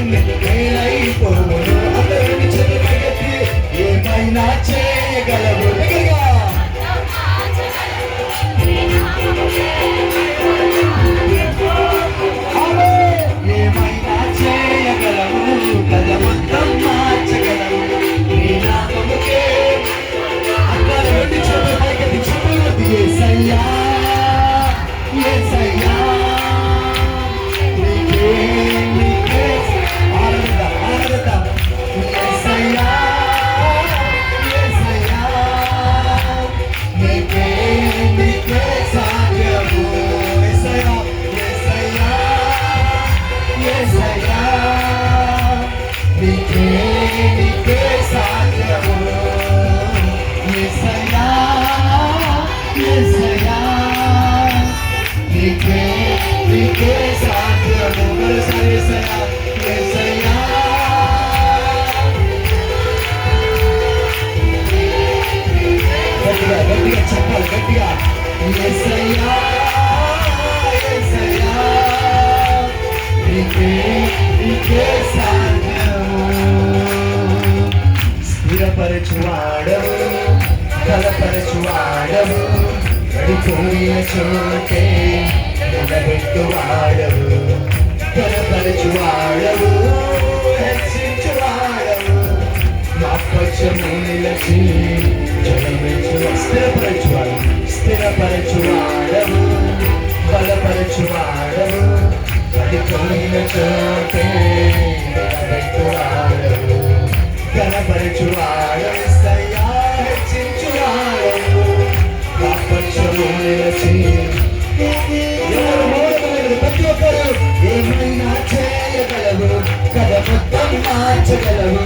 మేలైపోవును అందరిని చెరుపగతి ఏమైనా చేయగలవు ఏమైనా చేయగలవు కథ మొత్తం మార్చగలవు నీ నామముకే అందరి చెరుపగతి చెరుపగతి యేసయ్యా యేసయ్యా గట్టిగా చెప్పాలి గట్టిగా యేసయ్యా యేసయ్యా నీకే సాధ్యము స్థిరపరచువాడవు బలపరచువాడవు పడిపోయిన చోటే నిలబెట్టువాడవు బలపరచువాడవు హెచ్చించువాడవు మా పక్షము నిలచి స్థిరపరచువాడవు బలపరచువాడవు పడిపోయిన చోటే నిలబెట్టువాడవు ఘనపరచువాడవు యేసయ్యా హెచ్చించువాడవు మా పక్షము నిలచి ఎవరు మోడగలరు ప్రతి ఒక్కరు ఏమైనా చేయగలవు కథ మొత్తం మార్చగలవు